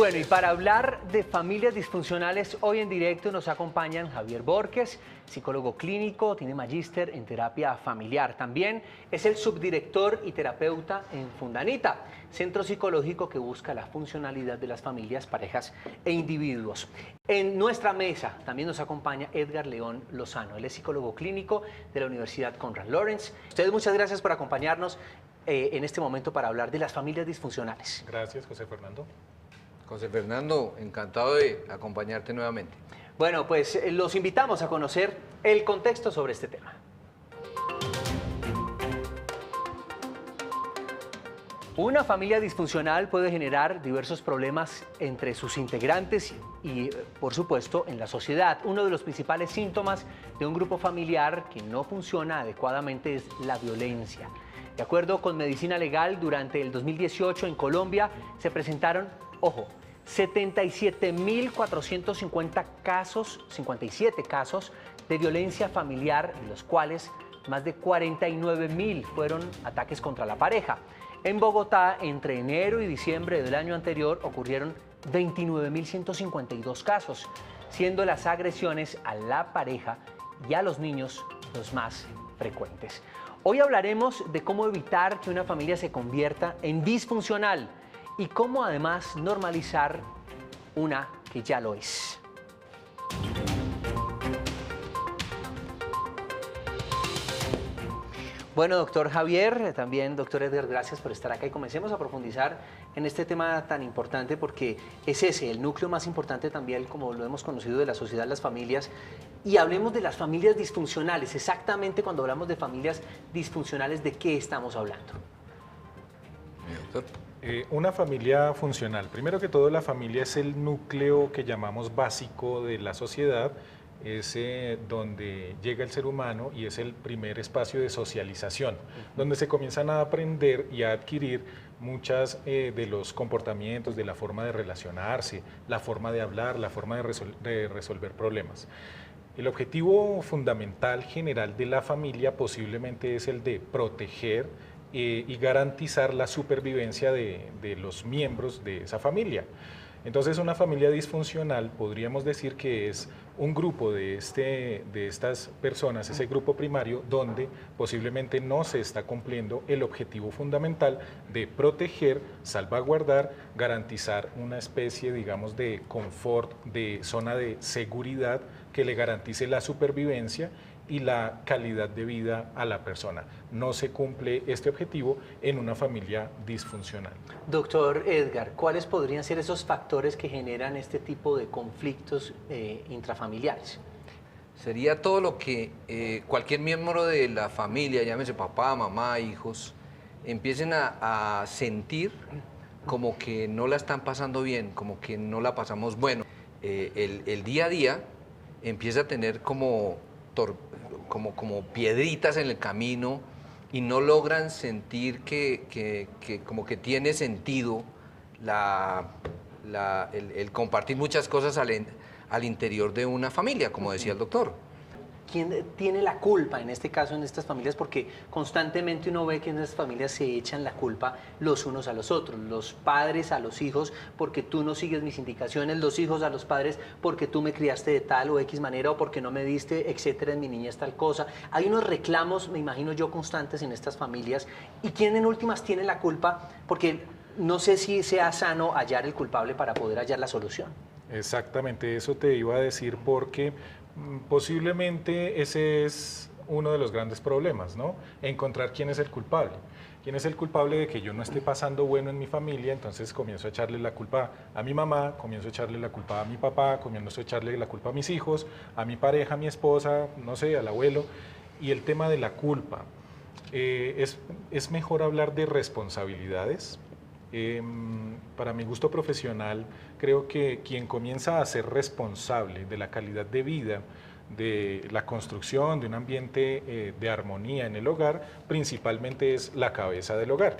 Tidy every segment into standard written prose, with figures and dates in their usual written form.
Bueno, y para hablar de familias disfuncionales, hoy en directo nos acompañan Javier Borges, psicólogo clínico, tiene magíster en terapia familiar. También es el subdirector y terapeuta en Fundanita, centro psicológico que busca la funcionalidad de las familias, parejas e individuos. En nuestra mesa también nos acompaña Edgar León Lozano, él es psicólogo clínico de la Universidad Konrad Lorenz. Ustedes, muchas gracias por acompañarnos en este momento para hablar de las familias disfuncionales. Gracias, José Fernando. José Fernando, encantado de acompañarte nuevamente. Bueno, pues los invitamos a conocer el contexto sobre este tema. Una familia disfuncional puede generar diversos problemas entre sus integrantes y, por supuesto, en la sociedad. Uno de los principales síntomas de un grupo familiar que no funciona adecuadamente es la violencia. De acuerdo con Medicina Legal, durante el 2018 en Colombia se presentaron, ojo, 77.450 casos, 57 casos de violencia familiar, de los cuales más de 49.000 fueron ataques contra la pareja. En Bogotá, entre enero y diciembre del año anterior, ocurrieron 29.152 casos, siendo las agresiones a la pareja y a los niños los más frecuentes. Hoy hablaremos de cómo evitar que una familia se convierta en disfuncional y cómo además normalizar una que ya lo es. Bueno, doctor Javier, también doctor Edgar, gracias por estar acá y comencemos a profundizar en este tema tan importante porque es ese, el núcleo más importante también, como lo hemos conocido, de la sociedad, las familias. Y hablemos de las familias disfuncionales. Exactamente cuando hablamos de familias disfuncionales, ¿de qué estamos hablando? Doctor. Una familia funcional. Primero que todo, la familia es el núcleo que llamamos básico de la sociedad. Es donde llega el ser humano y es el primer espacio de socialización, donde se comienzan a aprender y a adquirir muchas de los comportamientos, de la forma de relacionarse, la forma de hablar, la forma de resolver problemas. El objetivo fundamental general de la familia posiblemente es el de proteger y garantizar la supervivencia de los miembros de esa familia. Entonces, una familia disfuncional podríamos decir que es un grupo de estas personas, ese grupo primario, donde posiblemente no se está cumpliendo el objetivo fundamental de proteger, salvaguardar, garantizar una especie, digamos, de confort, de zona de seguridad que le garantice la supervivencia y la calidad de vida a la persona. No se cumple este objetivo en una familia disfuncional. Doctor Edgar, ¿cuáles podrían ser esos factores que generan este tipo de conflictos intrafamiliares? Sería todo lo que cualquier miembro de la familia, llámese papá, mamá, hijos, empiecen a sentir como que no la están pasando bien, como que no la pasamos bueno. El día a día empieza a tener como piedritas en el camino y no logran sentir que como que tiene sentido el compartir muchas cosas al interior de una familia, como decía el doctor. ¿Quién tiene la culpa en este caso en estas familias? Porque constantemente uno ve que en estas familias se echan la culpa los unos a los otros, los padres a los hijos porque tú no sigues mis indicaciones, los hijos a los padres porque tú me criaste de tal o X manera o porque no me diste, etcétera, en mi niñez tal cosa. Hay unos reclamos, me imagino yo, constantes en estas familias. ¿Y quién en últimas tiene la culpa? Porque no sé si sea sano hallar el culpable para poder hallar la solución. Exactamente, eso te iba a decir porque posiblemente ese es uno de los grandes problemas, ¿no? Encontrar quién es el culpable. ¿Quién es el culpable de que yo no esté pasando bueno en mi familia? Entonces comienzo a echarle la culpa a mi mamá, comienzo a echarle la culpa a mi papá, comienzo a echarle la culpa a mis hijos, a mi pareja, a mi esposa, no sé, al abuelo. Y el tema de la culpa, es mejor hablar de responsabilidades. Para mi gusto profesional, creo que quien comienza a ser responsable de la calidad de vida, de la construcción de un ambiente de armonía en el hogar, principalmente es la cabeza del hogar.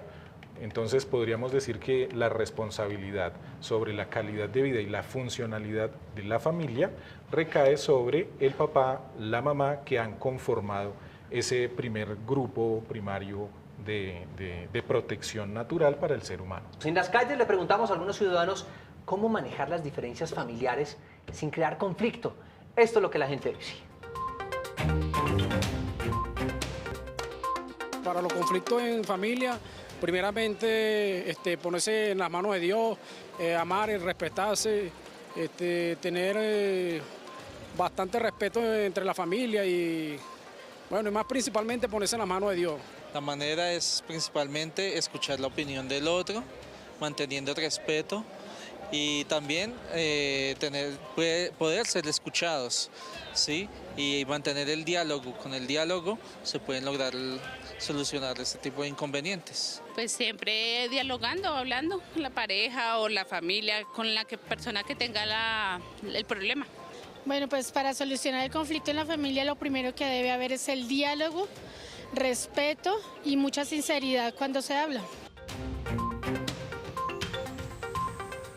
Entonces podríamos decir que la responsabilidad sobre la calidad de vida y la funcionalidad de la familia recae sobre el papá, la mamá, que han conformado ese primer grupo primario de protección natural para el ser humano. En las calles le preguntamos a algunos ciudadanos cómo manejar las diferencias familiares sin crear conflicto. Esto es lo que la gente dice. Para los conflictos en familia, primeramente ponerse en las manos de Dios, amar y respetarse, tener bastante respeto entre la familia y bueno, y más principalmente ponerse en las manos de Dios. La manera es principalmente escuchar la opinión del otro, manteniendo el respeto y también poder ser escuchados, ¿sí? Y mantener el diálogo. Con el diálogo se pueden lograr solucionar este tipo de inconvenientes. Pues siempre dialogando, hablando con la pareja o la familia, con la persona que tenga el problema. Bueno, pues para solucionar el conflicto en la familia lo primero que debe haber es el diálogo, respeto y mucha sinceridad cuando se habla.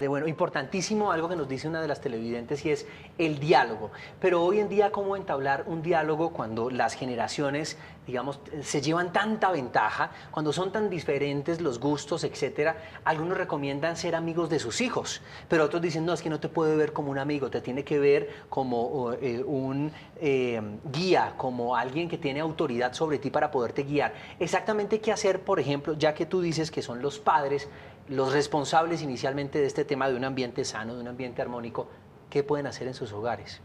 Bueno, importantísimo algo que nos dice una de las televidentes y es el diálogo. Pero hoy en día, ¿cómo entablar un diálogo cuando las generaciones, digamos, se llevan tanta ventaja, cuando son tan diferentes los gustos, etcétera? Algunos recomiendan ser amigos de sus hijos, pero otros dicen, no, es que no te puede ver como un amigo, te tiene que ver como un guía, como alguien que tiene autoridad sobre ti para poderte guiar. Exactamente qué hacer, por ejemplo, ya que tú dices que son los padres los responsables inicialmente de este tema de un ambiente sano, de un ambiente armónico, ¿qué pueden hacer en sus hogares?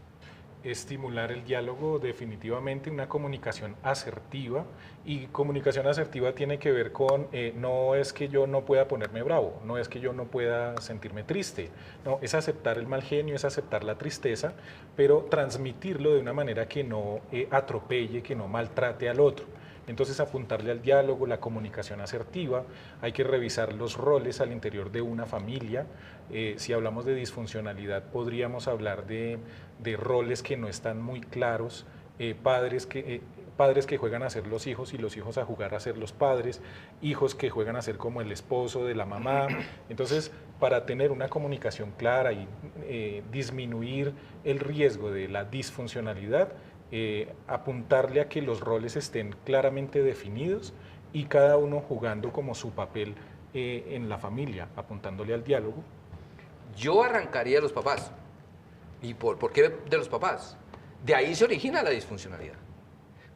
Estimular el diálogo, definitivamente una comunicación asertiva, y comunicación asertiva tiene que ver con no es que yo no pueda ponerme bravo, no es que yo no pueda sentirme triste, no, es aceptar el mal genio, es aceptar la tristeza, pero transmitirlo de una manera que no atropelle, que no maltrate al otro. Entonces, apuntarle al diálogo, la comunicación asertiva, hay que revisar los roles al interior de una familia. Si hablamos de disfuncionalidad, podríamos hablar de roles que no están muy claros, padres que juegan a ser los hijos y los hijos a jugar a ser los padres, hijos que juegan a ser como el esposo de la mamá. Entonces, para tener una comunicación clara y disminuir el riesgo de la disfuncionalidad, apuntarle a que los roles estén claramente definidos y cada uno jugando como su papel en la familia, apuntándole al diálogo. Yo arrancaría de los papás. ¿Y por qué de los papás? De ahí se origina la disfuncionalidad.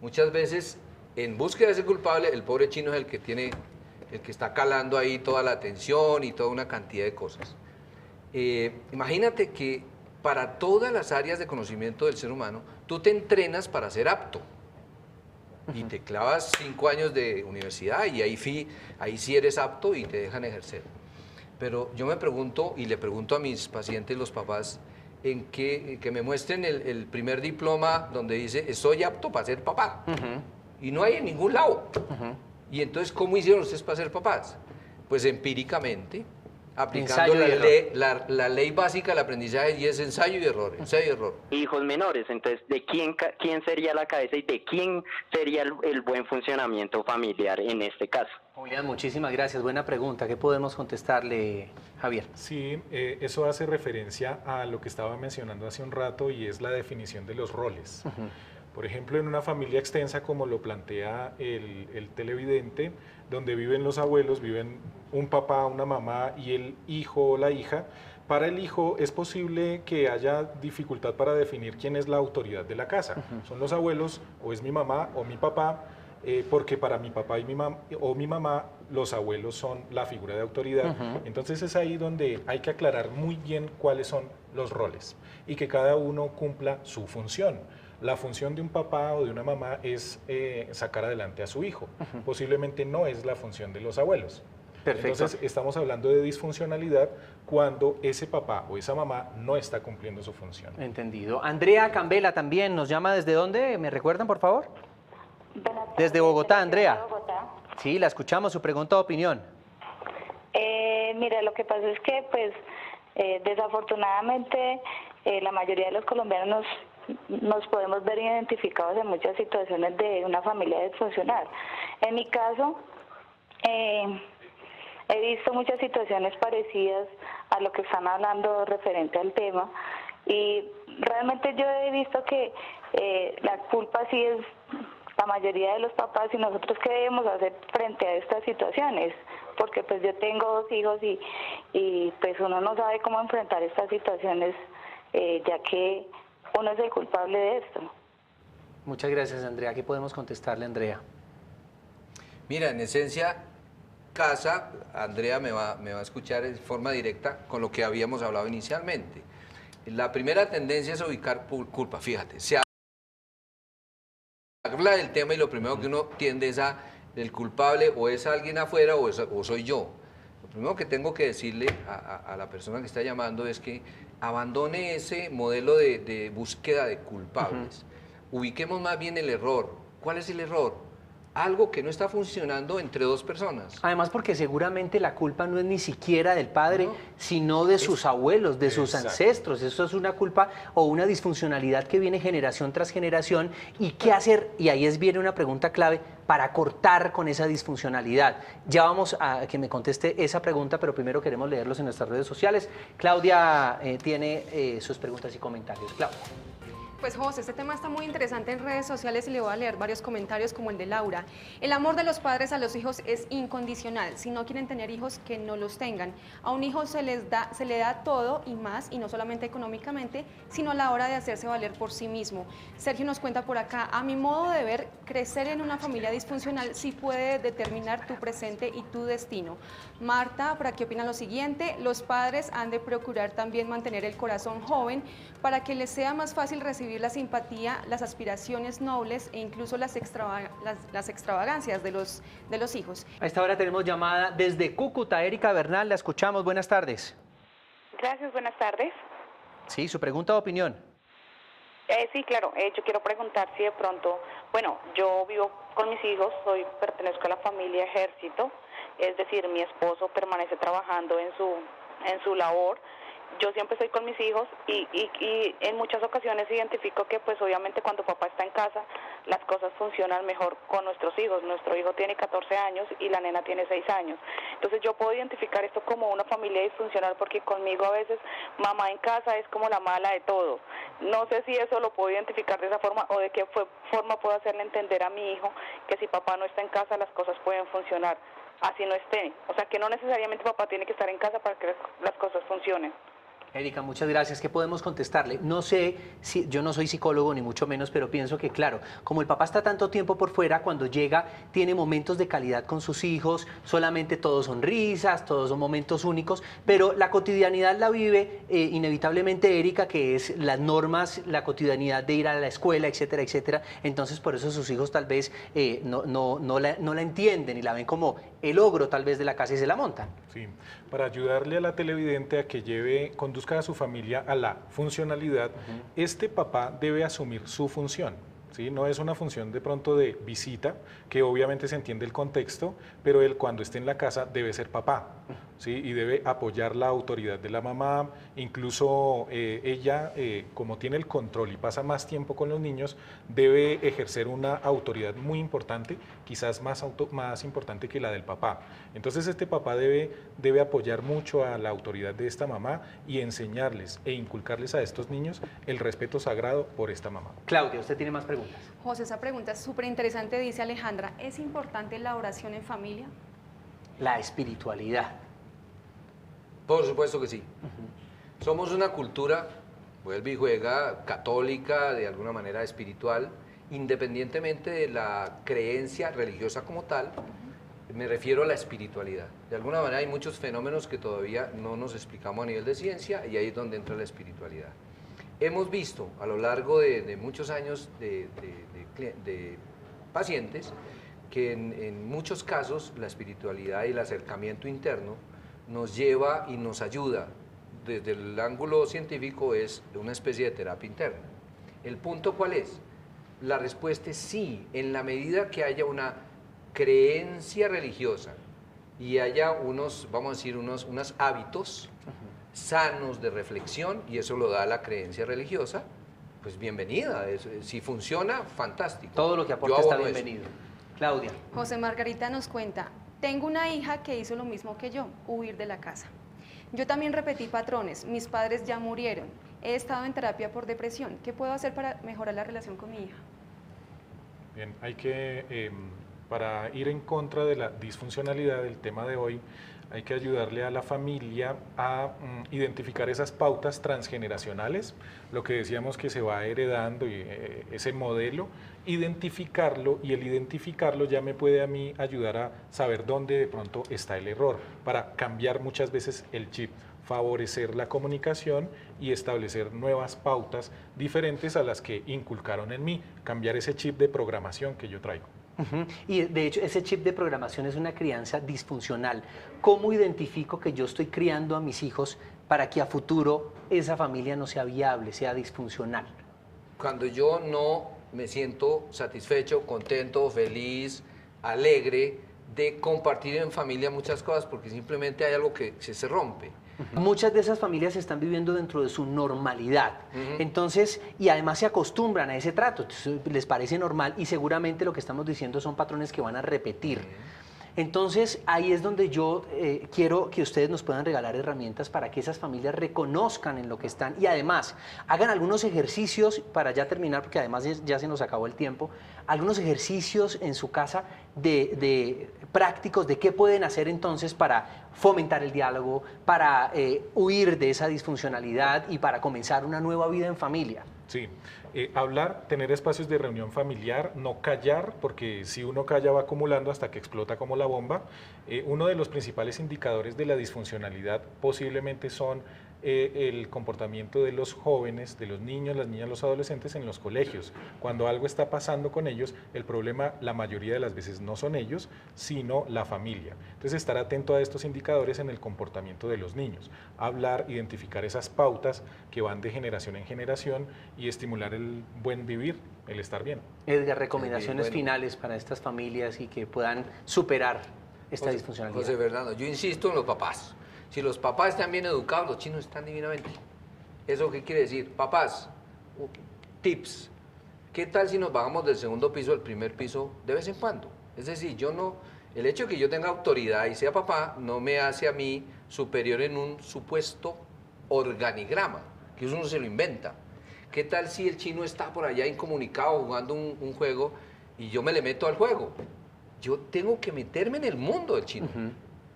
Muchas veces, en búsqueda de ese culpable, el pobre chino es el que está calando ahí toda la atención y toda una cantidad de cosas. Imagínate que para todas las áreas de conocimiento del ser humano, tú te entrenas para ser apto. Y te clavas 5 años de universidad y ahí sí eres apto y te dejan ejercer. Pero yo me pregunto, y le pregunto a mis pacientes, los papás, que me muestren el primer diploma donde dice, soy apto para ser papá. Y no hay en ningún lado. Y entonces, ¿cómo hicieron ustedes para ser papás? Pues empíricamente, aplicando la ley básica del aprendizaje, y es ensayo y error, ensayo y error. Hijos menores, entonces, ¿de quién sería la cabeza y de quién sería el buen funcionamiento familiar en este caso? Julián, muchísimas gracias. Buena pregunta. ¿Qué podemos contestarle, Javier? Sí, eso hace referencia a lo que estaba mencionando hace un rato, y es la definición de los roles. Por ejemplo, en una familia extensa, como lo plantea el televidente, donde viven los abuelos, viven un papá, una mamá y el hijo o la hija, para el hijo es posible que haya dificultad para definir quién es la autoridad de la casa. Son los abuelos, o es mi mamá o mi papá, porque para mi papá y mi mamá, los abuelos son la figura de autoridad. Entonces es ahí donde hay que aclarar muy bien cuáles son los roles y que cada uno cumpla su función. La función de un papá o de una mamá es sacar adelante a su hijo. Posiblemente no es la función de los abuelos. Perfecto. Entonces estamos hablando de disfuncionalidad cuando ese papá o esa mamá no está cumpliendo su función. Entendido. Andrea Cambela también nos llama. ¿Desde dónde? ¿Me recuerdan, por favor? Desde Bogotá, Andrea. Sí, la escuchamos. Su pregunta o opinión. Mira, lo que pasa es que, pues, desafortunadamente, la mayoría de los colombianos nos podemos ver identificados en muchas situaciones de una familia disfuncional. En mi caso, he visto muchas situaciones parecidas a lo que están hablando referente al tema, y realmente yo he visto que la culpa sí es la mayoría de los papás, y nosotros qué debemos hacer frente a estas situaciones. porque pues yo tengo 2 hijos y pues uno no sabe cómo enfrentar estas situaciones, ya que uno es el culpable de esto. Muchas gracias, Andrea. ¿Qué podemos contestarle, Andrea? Mira, en esencia, casa, Andrea me va a escuchar de forma directa con lo que habíamos hablado inicialmente. La primera tendencia es ubicar culpa, fíjate, se habla del tema y lo primero que uno tiende es a el culpable o es alguien afuera o soy yo. Lo primero que tengo que decirle a la persona que está llamando es que abandone ese modelo de búsqueda de culpables. Ubiquemos más bien el error. ¿Cuál es el error? Algo que no está funcionando entre 2 personas. Además, porque seguramente la culpa no es ni siquiera del padre, sino de sus abuelos, de sus ancestros. Eso es una culpa o una disfuncionalidad que viene generación tras generación. ¿Y qué hacer? Y ahí viene una pregunta clave para cortar con esa disfuncionalidad. Ya vamos a que me conteste esa pregunta, pero primero queremos leerlos en nuestras redes sociales. Claudia tiene sus preguntas y comentarios. Claudia. Pues José, este tema está muy interesante en redes sociales y le voy a leer varios comentarios como el de Laura. El amor de los padres a los hijos es incondicional. Si no quieren tener hijos, que no los tengan. A un hijo se le da todo y más, y no solamente económicamente, sino a la hora de hacerse valer por sí mismo. Sergio nos cuenta por acá, a mi modo de ver, crecer en una familia disfuncional sí puede determinar tu presente y tu destino. Marta, por aquí opina lo siguiente, los padres han de procurar también mantener el corazón joven para que les sea más fácil recibir la simpatía, las aspiraciones nobles e incluso las extravagancias de los hijos. A esta hora tenemos llamada desde Cúcuta. Erika Bernal, la escuchamos. Buenas tardes. Gracias, buenas tardes. Sí, su pregunta o opinión. Sí, claro, yo quiero preguntar si de pronto, bueno, yo vivo con mis hijos, pertenezco a la familia Ejército, es decir, mi esposo permanece trabajando en su labor. Yo siempre estoy con mis hijos y en muchas ocasiones identifico que pues obviamente cuando papá está en casa las cosas funcionan mejor con nuestros hijos. Nuestro hijo tiene 14 años y la nena tiene 6 años. Entonces yo puedo identificar esto como una familia disfuncional porque conmigo a veces mamá en casa es como la mala de todo. No sé si eso lo puedo identificar de esa forma o de qué forma puedo hacerle entender a mi hijo que si papá no está en casa las cosas pueden funcionar así no esté. O sea que no necesariamente papá tiene que estar en casa para que las cosas funcionen. Erika, muchas gracias. ¿Qué podemos contestarle? No sé, si yo no soy psicólogo ni mucho menos, pero pienso que claro, como el papá está tanto tiempo por fuera, cuando llega tiene momentos de calidad con sus hijos, solamente todos son risas, todos son momentos únicos, pero la cotidianidad la vive inevitablemente Erika, que es las normas, la cotidianidad de ir a la escuela, etcétera, etcétera. Entonces por eso sus hijos tal vez no la entienden y la ven como el ogro tal vez de la casa y se la montan. Sí, para ayudarle a la televidente a que conduzca a su familia a la funcionalidad, este papá debe asumir su función. ¿Sí? No es una función de pronto de visita, que obviamente se entiende el contexto, pero él cuando esté en la casa debe ser papá, ¿sí? Y debe apoyar la autoridad de la mamá, incluso ella, como tiene el control y pasa más tiempo con los niños, debe ejercer una autoridad muy importante, quizás más importante que la del papá. Entonces este papá debe apoyar mucho a la autoridad de esta mamá y enseñarles e inculcarles a estos niños el respeto sagrado por esta mamá. Claudia, usted tiene más preguntas. José, esa pregunta es súper interesante, dice Alejandra, ¿es importante la oración en familia? La espiritualidad. Por supuesto que sí. Somos una cultura, vuelve y juega, católica, de alguna manera espiritual, independientemente de la creencia religiosa como tal, me refiero a la espiritualidad. De alguna manera hay muchos fenómenos que todavía no nos explicamos a nivel de ciencia y ahí es donde entra la espiritualidad. Hemos visto a lo largo de muchos años de pacientes que en muchos casos la espiritualidad y el acercamiento interno nos lleva y nos ayuda. Desde el ángulo científico es una especie de terapia interna. ¿El punto cuál es? La respuesta es sí, en la medida que haya una creencia religiosa y haya unos, vamos a decir, unos hábitos sanos de reflexión, y eso lo da la creencia religiosa, pues bienvenida. Si funciona, fantástico. Todo lo que aporta está bienvenido. Claudia. José Margarita nos cuenta, tengo una hija que hizo lo mismo que yo, huir de la casa. Yo también repetí patrones, mis padres ya murieron, he estado en terapia por depresión. ¿Qué puedo hacer para mejorar la relación con mi hija? Bien, hay que Para ir en contra de la disfuncionalidad del tema de hoy, hay que ayudarle a la familia a identificar esas pautas transgeneracionales, lo que decíamos que se va heredando, y ese modelo, identificarlo, y el identificarlo ya me puede a mí ayudar a saber dónde de pronto está el error, para cambiar muchas veces el chip, favorecer la comunicación y establecer nuevas pautas diferentes a las que inculcaron en mí, cambiar ese chip de programación que yo traigo. Y de hecho ese chip de programación es una crianza disfuncional. ¿Cómo identifico que yo estoy criando a mis hijos para que a futuro esa familia no sea viable, sea disfuncional? Cuando yo no me siento satisfecho, contento, feliz, alegre de compartir en familia muchas cosas, porque simplemente hay algo que se rompe. Muchas de esas familias están viviendo dentro de su normalidad, entonces, y además se acostumbran a ese trato, entonces, les parece normal y seguramente lo que estamos diciendo son patrones que van a repetir. Entonces, ahí es donde yo quiero que ustedes nos puedan regalar herramientas para que esas familias reconozcan en lo que están y además hagan algunos ejercicios, para ya terminar, porque además ya se nos acabó el tiempo, algunos ejercicios en su casa de prácticos de qué pueden hacer entonces para fomentar el diálogo, para huir de esa disfuncionalidad y para comenzar una nueva vida en familia. Sí, hablar, tener espacios de reunión familiar, no callar, porque si uno calla va acumulando hasta que explota como la bomba. Uno de los principales indicadores de la disfuncionalidad posiblemente son el comportamiento de los jóvenes, de los niños, las niñas, los adolescentes en los colegios. Cuando algo está pasando con ellos, el problema la mayoría de las veces no son ellos, sino la familia. Entonces, estar atento a estos indicadores en el comportamiento de los niños. Hablar, identificar esas pautas que van de generación en generación y estimular el buen vivir, el estar bien. Edgar, recomendaciones finales para estas familias y que puedan superar esta disfuncionalidad. José Fernando, yo insisto en los papás. Si los papás están bien educados, los chinos están divinamente. ¿Eso qué quiere decir? Papás, tips. ¿Qué tal si nos bajamos del segundo piso al primer piso de vez en cuando? Es decir, el hecho de que yo tenga autoridad y sea papá no me hace a mí superior en un supuesto organigrama, que uno se lo inventa. ¿Qué tal si el chino está por allá incomunicado jugando un juego y yo me le meto al juego? Yo tengo que meterme en el mundo del chino.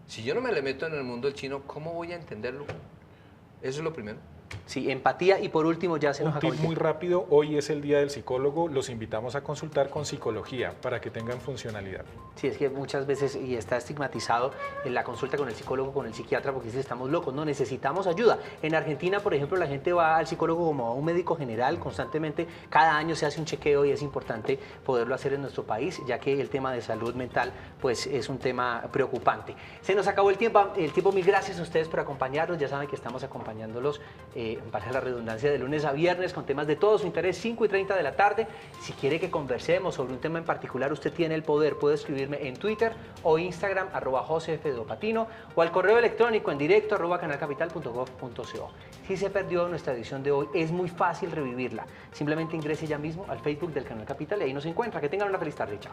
Si yo no me le meto en el mundo del chino, ¿cómo voy a entenderlo? Eso es lo primero. Sí, empatía. Y por último, ya se nos acabó. Un tip muy rápido, hoy es el Día del Psicólogo, los invitamos a consultar con psicología para que tengan funcionalidad. Sí, es que muchas veces y está estigmatizado en la consulta con el psicólogo, con el psiquiatra, porque dicen estamos locos, no, necesitamos ayuda. En Argentina, por ejemplo, la gente va al psicólogo como a un médico general constantemente, cada año se hace un chequeo y es importante poderlo hacer en nuestro país, ya que el tema de salud mental pues es un tema preocupante. Se nos acabó el tiempo, mil gracias a ustedes por acompañarnos, ya saben que estamos acompañándolos, valga la redundancia, de lunes a viernes con temas de todo su interés, 5:30 de la tarde. Si quiere que conversemos sobre un tema en particular, usted tiene el poder, puede escribirme en Twitter o Instagram, @josefdopatino, o al correo electrónico en directo @canalcapital.gov.co. Si se perdió nuestra edición de hoy, es muy fácil revivirla. Simplemente ingrese ya mismo al Facebook del Canal Capital y ahí nos encuentra. Que tengan una feliz tarde. Chao.